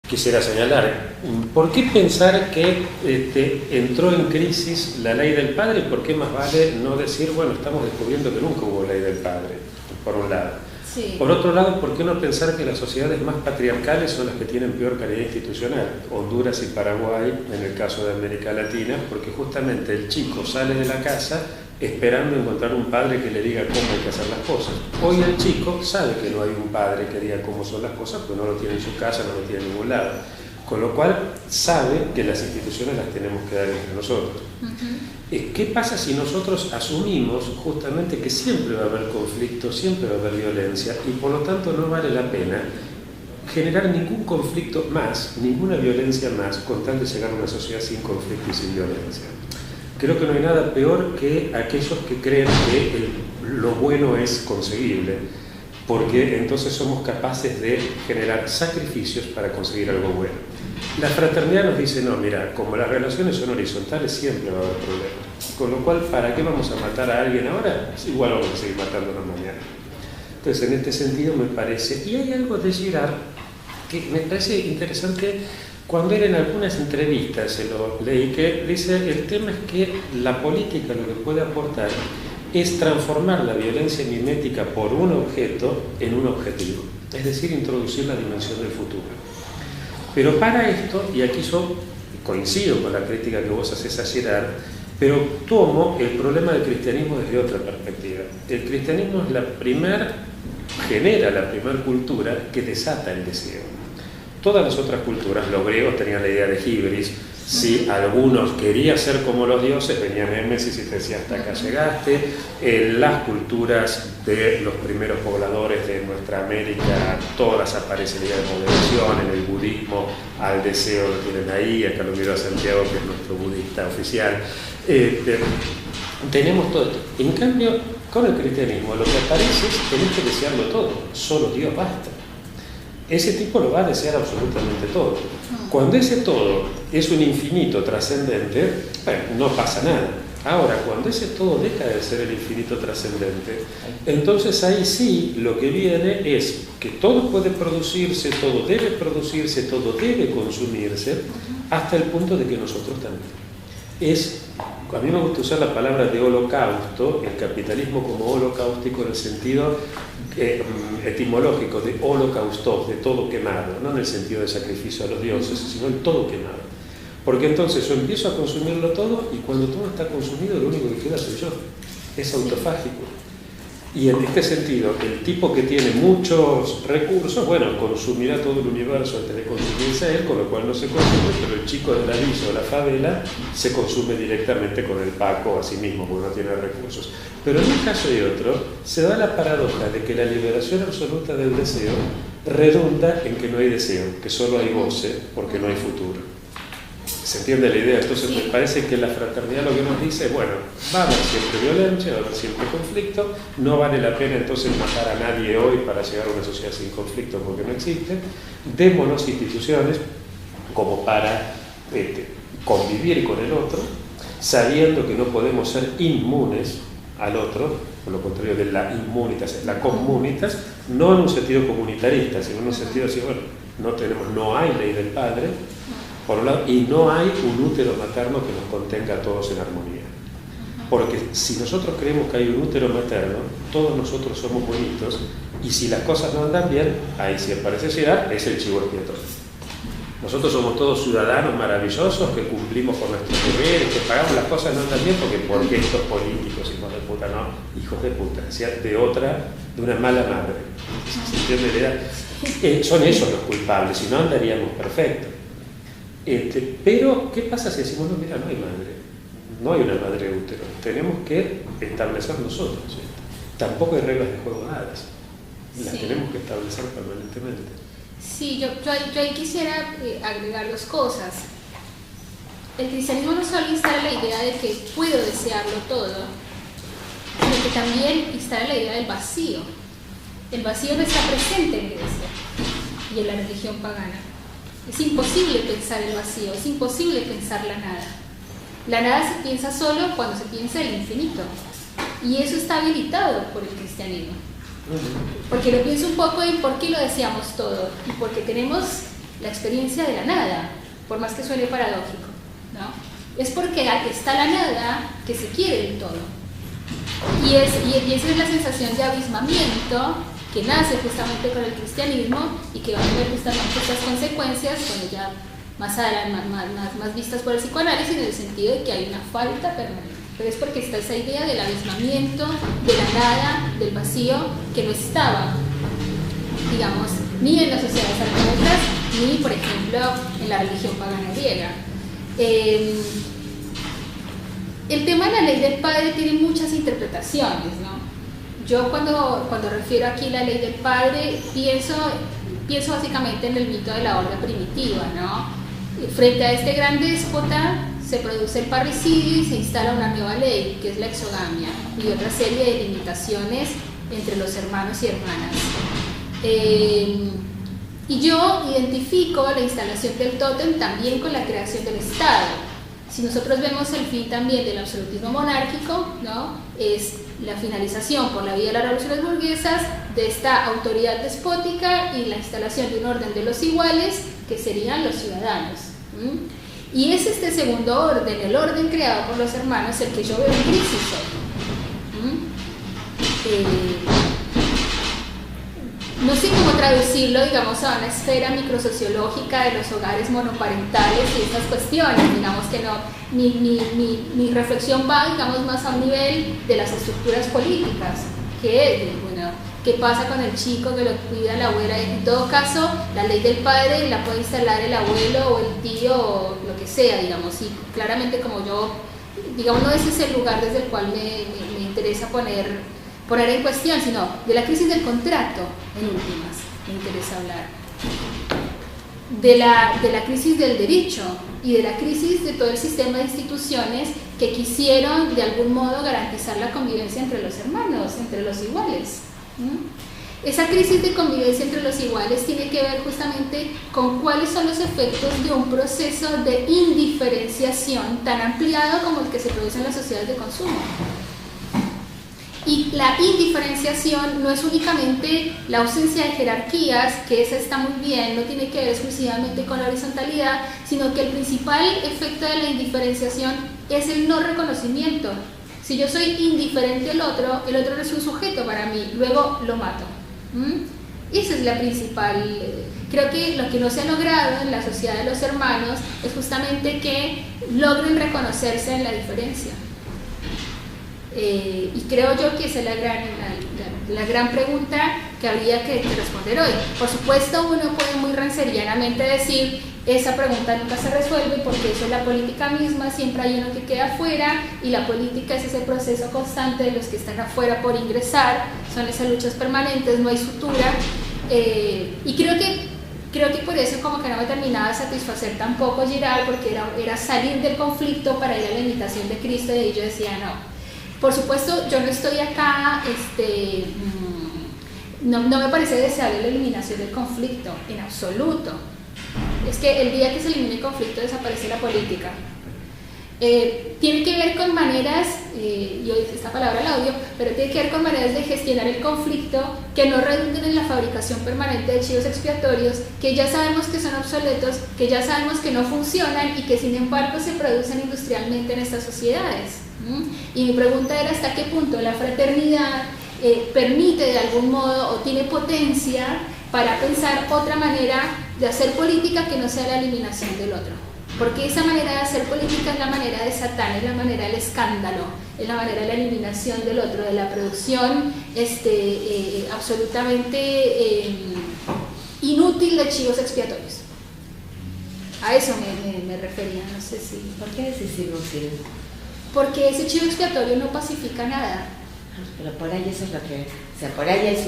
quisiera señalar, ¿por qué pensar que entró en crisis la ley del padre? ¿Por qué más vale no decir, bueno, estamos descubriendo que nunca hubo ley del padre, por un lado? Sí. Por otro lado, ¿por qué no pensar que las sociedades más patriarcales son las que tienen peor calidad institucional? Honduras y Paraguay, en el caso de América Latina, porque justamente el chico sale de la casa esperando encontrar un padre que le diga cómo hay que hacer las cosas. Hoy el chico sabe que no hay un padre que diga cómo son las cosas, porque no lo tiene en su casa, no lo tiene en ningún lado. Con lo cual sabe que las instituciones las tenemos que dar entre nosotros. ¿Qué pasa si nosotros asumimos justamente que siempre va a haber conflicto, siempre va a haber violencia, y por lo tanto no vale la pena generar ningún conflicto más, ninguna violencia más, con tal de llegar a una sociedad sin conflicto y sin violencia? Creo que no hay nada peor que aquellos que creen que lo bueno es conseguible, porque entonces somos capaces de generar sacrificios para conseguir algo bueno. La fraternidad nos dice, no, mira, como las relaciones son horizontales, siempre va a haber problemas. Con lo cual, ¿para qué vamos a matar a alguien ahora? Igual vamos a seguir matándonos mañana. Entonces, en este sentido me parece, y hay algo de Girard que me parece interesante. Cuando era en algunas entrevistas, se lo leí, que dice, el tema es que la política lo que puede aportar es transformar la violencia mimética por un objeto en un objetivo, es decir, introducir la dimensión del futuro. Pero para esto, y aquí yo coincido con la crítica que vos haces a Girard, pero tomo el problema del cristianismo desde otra perspectiva. El cristianismo es genera la primer cultura que desata el deseo. Todas las otras culturas, los griegos tenían la idea de hibris. Si algunos querían ser como los dioses, venía Némesis y te decía hasta acá llegaste. Las culturas de los primeros pobladores de nuestra América, todas aparece la idea de moderación. En el budismo al deseo lo tienen ahí, acá lo miro a Santiago, que es nuestro budista oficial. Tenemos todo esto. En cambio, con el cristianismo lo que aparece es tenés que desearlo todo, solo Dios basta. Ese tipo lo va a desear absolutamente todo. Cuando ese todo es un infinito trascendente, bueno, no pasa nada. Ahora, cuando ese todo deja de ser el infinito trascendente, entonces ahí sí lo que viene es que todo puede producirse, todo debe consumirse, hasta el punto de que nosotros también. A mí me gusta usar la palabra de holocausto, el capitalismo como holocáustico en el sentido etimológico de holocaustos, de todo quemado, no en el sentido de sacrificio a los dioses, sino el todo quemado. Porque entonces yo empiezo a consumirlo todo y cuando todo está consumido lo único que queda soy yo, es autofágico. Y en este sentido, el tipo que tiene muchos recursos, bueno, consumirá todo el universo antes de consumirse a él, con lo cual no se consume, pero el chico del aviso o la favela se consume directamente con el Paco a sí mismo, porque no tiene recursos. Pero en un caso y otro, se da la paradoja de que la liberación absoluta del deseo redunda en que no hay deseo, que solo hay goce, porque no hay futuro. ¿Se entiende la idea? Entonces me parece que la fraternidad lo que nos dice es, bueno, va a haber siempre violencia, va a haber siempre conflicto, no vale la pena entonces matar a nadie hoy para llegar a una sociedad sin conflicto porque no existe, démonos instituciones como para convivir con el otro, sabiendo que no podemos ser inmunes al otro, por lo contrario de la inmunitas, es la comunitas, no en un sentido comunitarista, sino en un sentido así, bueno, no hay ley del padre, por un lado, y no hay un útero materno que nos contenga a todos en armonía. Porque si nosotros creemos que hay un útero materno, todos nosotros somos bonitos, y si las cosas no andan bien, ahí sí aparece Girard, es el chivo expiatorio. Nosotros somos todos ciudadanos maravillosos que cumplimos con nuestros deberes, que pagamos las cosas no andan bien, porque estos políticos, hijos de puta, no, hijos de puta, de una mala madre. ¿Se entiende la idea? Son ellos los culpables, si no andaríamos perfectos. Pero, ¿qué pasa si decimos, no, mira, no hay madre? No hay una madre útero. Tenemos que establecer nosotros. ¿Sí? Tampoco hay reglas de juego dadas. Las tenemos que establecer permanentemente. Sí, yo ahí quisiera agregar dos cosas. El cristianismo no solo instala la idea de que puedo desearlo todo, sino que también instala la idea del vacío. El vacío no está presente en Grecia y en la religión pagana. Es imposible pensar el vacío, es imposible pensar la nada. La nada se piensa solo cuando se piensa el infinito. Y eso está habilitado por el cristianismo. Porque lo pienso un poco en por qué lo deseamos todo. Y porque tenemos la experiencia de la nada, por más que suene paradójico, ¿no? Es porque está la nada que se quiere el todo. Y esa es la sensación de abismamiento que nace justamente con el cristianismo y que va a tener justamente estas consecuencias cuando ya más adelante, más vistas por el psicoanálisis, en el sentido de que hay una falta permanente. Pero es porque está esa idea del abismamiento, de la nada, del vacío, que no estaba, digamos, ni en las sociedades arcaicas, ni, por ejemplo, en la religión pagana griega. El tema de la ley del padre tiene muchas interpretaciones, ¿no? Yo cuando refiero aquí la ley del padre, pienso básicamente en el mito de la horda primitiva, ¿no? Frente a este gran déspota se produce el parricidio y se instala una nueva ley, que es la exogamia, y otra serie de limitaciones entre los hermanos y hermanas. Y yo identifico la instalación del tótem también con la creación del Estado. Si nosotros vemos el fin también del absolutismo monárquico, ¿no? Es la finalización por la vía de las revoluciones burguesas de esta autoridad despótica y la instalación de un orden de los iguales, que serían los ciudadanos. Y es este segundo orden, el orden creado por los hermanos, el que yo veo en crisis hoy. No sé cómo traducirlo, digamos, a una esfera microsociológica de los hogares monoparentales y estas cuestiones. Digamos que no, mi reflexión va, digamos, más a un nivel de las estructuras políticas, que, bueno, qué pasa con el chico que lo cuida la abuela. En todo caso, la ley del padre la puede instalar el abuelo o el tío o lo que sea, digamos, y claramente como yo, digamos, no ese es el lugar desde el cual me interesa poner en cuestión, sino de la crisis del contrato, en últimas, me interesa hablar. De la crisis del derecho y de la crisis de todo el sistema de instituciones que quisieron de algún modo garantizar la convivencia entre los hermanos, entre los iguales. Esa crisis de convivencia entre los iguales tiene que ver justamente con cuáles son los efectos de un proceso de indiferenciación tan ampliado como el que se produce en las sociedades de consumo. Y la indiferenciación no es únicamente la ausencia de jerarquías, que esa está muy bien, no tiene que ver exclusivamente con la horizontalidad, sino que el principal efecto de la indiferenciación es el no reconocimiento. Si yo soy indiferente al otro, el otro no es un sujeto para mí, luego lo mato. Esa es la principal. Creo que lo que no se ha logrado en la sociedad de los hermanos es justamente que logren reconocerse en la diferencia. Y creo yo que esa es la gran pregunta que habría que responder hoy. Por supuesto, uno puede muy rancerianamente decir esa pregunta nunca se resuelve porque eso es la política misma, siempre hay uno que queda afuera y la política es ese proceso constante de los que están afuera por ingresar, son esas luchas permanentes, no hay sutura. Y creo que por eso como que no me terminaba de satisfacer tampoco Girard, porque era salir del conflicto para ir a la imitación de Cristo, y ahí yo decía no. Por supuesto, yo no estoy acá, no me parece deseable la eliminación del conflicto, en absoluto. Es que el día que se elimine el conflicto desaparece la política. Tiene que ver con maneras, yo esta palabra la odio, pero tiene que ver con maneras de gestionar el conflicto que no redunden en la fabricación permanente de chivos expiatorios, que ya sabemos que son obsoletos, que ya sabemos que no funcionan y que sin embargo se producen industrialmente en estas sociedades. Y mi pregunta era hasta qué punto la fraternidad permite de algún modo o tiene potencia para pensar otra manera de hacer política que no sea la eliminación del otro. Porque esa manera de hacer política es la manera de Satán, es la manera del escándalo, es la manera de la eliminación del otro, de la producción absolutamente inútil de chivos expiatorios. A eso me refería, no sé si... ¿Por qué decís inútil? Porque ese chivo expiatorio no pacifica nada. Pero por ahí eso es lo que... O sea, por ahí es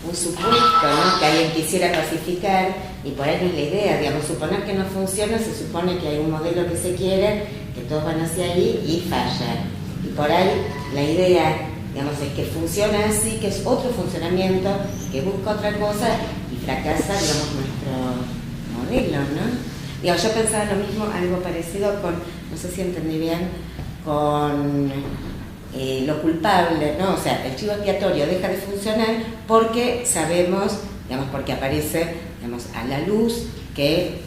un supuesto, ¿no? Que alguien quisiera pacificar, y por ahí no es la idea, digamos, suponer que no funciona, se supone que hay un modelo que se quiere, que todos van hacia allí y falla. Y por ahí la idea, digamos, es que funciona así, que es otro funcionamiento, que busca otra cosa y fracasa, digamos, nuestro modelo, ¿no? Digamos, yo pensaba lo mismo, algo parecido con, no sé si entendí bien, con lo culpable, ¿no? O sea, el chivo expiatorio deja de funcionar porque sabemos, digamos, porque aparece, digamos, a la luz que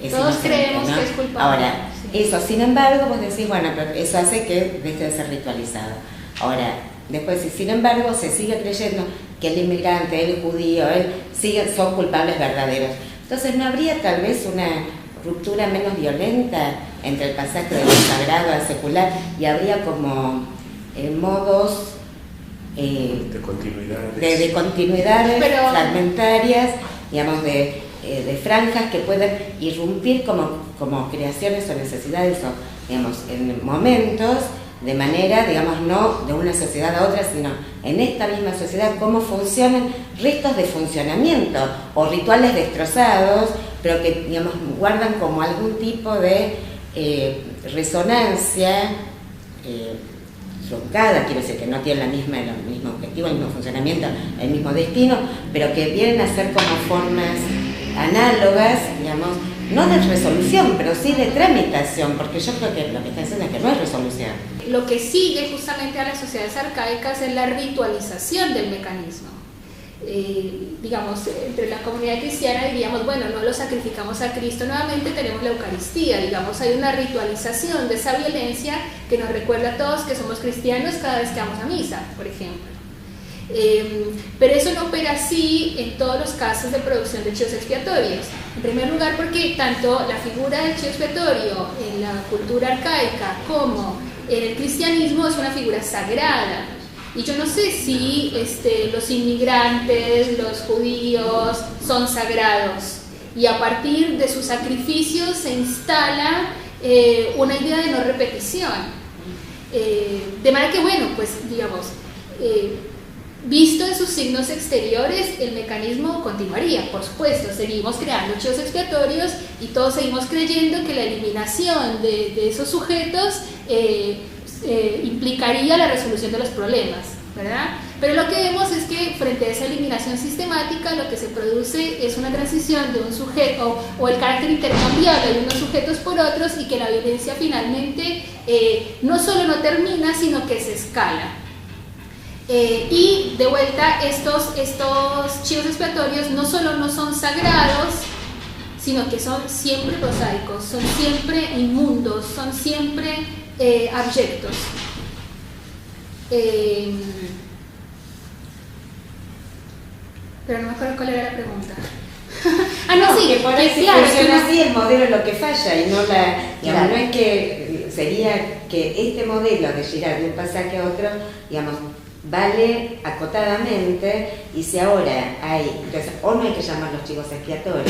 es todos inocente, creemos ¿no? que es culpable. Ahora, sí. eso, sin embargo, vos decís, bueno, pero eso hace que deje de ser ritualizado. Ahora, después, sin embargo, se sigue creyendo que el inmigrante, el judío, son culpables verdaderos. Entonces, ¿no habría tal vez una ruptura menos violenta entre el pasaje de lo sagrado al secular y habría como modos de continuidades, de continuidades pero, fragmentarias, digamos, de franjas que pueden irrumpir como creaciones o necesidades o, digamos, en momentos, de manera, digamos, no de una sociedad a otra, sino en esta misma sociedad, cómo funcionan restos de funcionamiento o rituales destrozados, pero que, digamos, guardan como algún tipo de resonancia truncada, quiero decir que no tienen el mismo objetivo, el mismo funcionamiento, el mismo destino, pero que vienen a ser como formas análogas, digamos, no de resolución, pero sí de tramitación, porque yo creo que lo que está diciendo es que no hay resolución. Lo que sigue justamente a las sociedades arcaicas es la ritualización del mecanismo. Digamos, entre la comunidad cristiana diríamos, bueno, no lo sacrificamos a Cristo, nuevamente tenemos la Eucaristía, digamos, hay una ritualización de esa violencia que nos recuerda a todos que somos cristianos cada vez que vamos a misa, por ejemplo. Pero eso no opera así en todos los casos de producción de chivos expiatorios. En primer lugar porque tanto la figura del chivo expiatorio en la cultura arcaica como en el cristianismo es una figura sagrada. Y yo no sé si los inmigrantes, los judíos son sagrados y a partir de sus sacrificios se instala una idea de no repetición. De manera que, bueno, pues digamos, visto en sus signos exteriores, el mecanismo continuaría, por supuesto, seguimos creando chivos expiatorios y todos seguimos creyendo que la eliminación de esos sujetos implicaría la resolución de los problemas, ¿verdad? Pero lo que vemos es que frente a esa eliminación sistemática lo que se produce es una transición de un sujeto o el carácter intercambiable de unos sujetos por otros y que la violencia finalmente no solo no termina, sino que se escala. Y de vuelta, estos chivos expiatorios no solo no son sagrados, sino que son siempre prosaicos, son siempre inmundos, son siempre abyectos. Pero no me acuerdo cuál era la pregunta. No, sí, que por ahí si claro, funciona así, el modelo es lo que falla y no la... Digamos, claro. no es que sería que este modelo de girar de un pasaje a otro, digamos, vale acotadamente, y si ahora hay, entonces, o no hay que llamar los chivos expiatorios,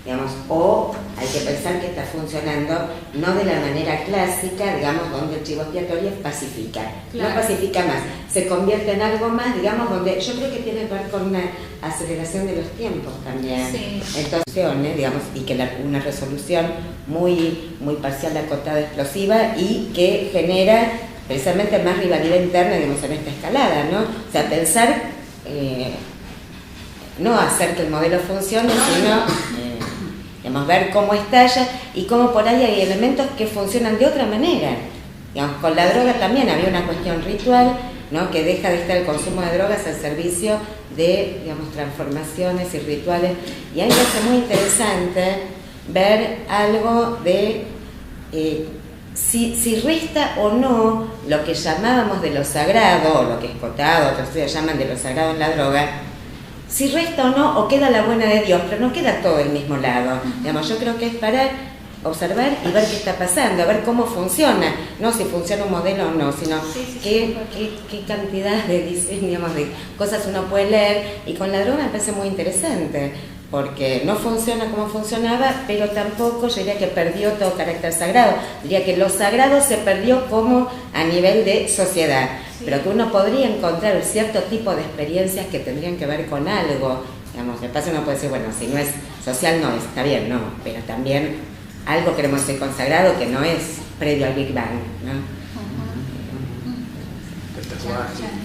digamos, o hay que pensar que está funcionando no de la manera clásica, digamos, donde el chivo expiatorio pacifica, claro. No pacifica más, se convierte en algo más, digamos, donde yo creo que tiene que ver con una aceleración de los tiempos también, sí. Entonces, digamos, y que una resolución muy parcial, acotada, explosiva y que genera precisamente más rivalidad interna, digamos, en esta escalada, ¿no? O sea, pensar, no hacer que el modelo funcione, sino, digamos, ver cómo estalla y cómo por ahí hay elementos que funcionan de otra manera. Digamos, con la droga también había una cuestión ritual, ¿no? Que deja de estar el consumo de drogas al servicio de, digamos, transformaciones y rituales. Y ahí me hace muy interesante ver algo de... Si resta o no lo que llamábamos de lo sagrado, o lo que Escotado, otros estudios llaman de lo sagrado en la droga, si resta o no, o queda la buena de Dios, pero no queda todo del mismo lado. Digamos, yo creo que es para observar y ver qué está pasando, ver cómo funciona, no si funciona un modelo o no, sino qué cantidad de diseños, de cosas uno puede leer, y con la droga me parece muy interesante, porque no funciona como funcionaba, pero tampoco yo diría que perdió todo carácter sagrado, diría que lo sagrado se perdió como a nivel de sociedad, pero que uno podría encontrar cierto tipo de experiencias que tendrían que ver con algo, digamos, de paso uno puede decir, bueno, si no es social no es, está bien, no, pero también algo queremos ser consagrado que no es previo al Big Bang, ¿no? El tatuaje.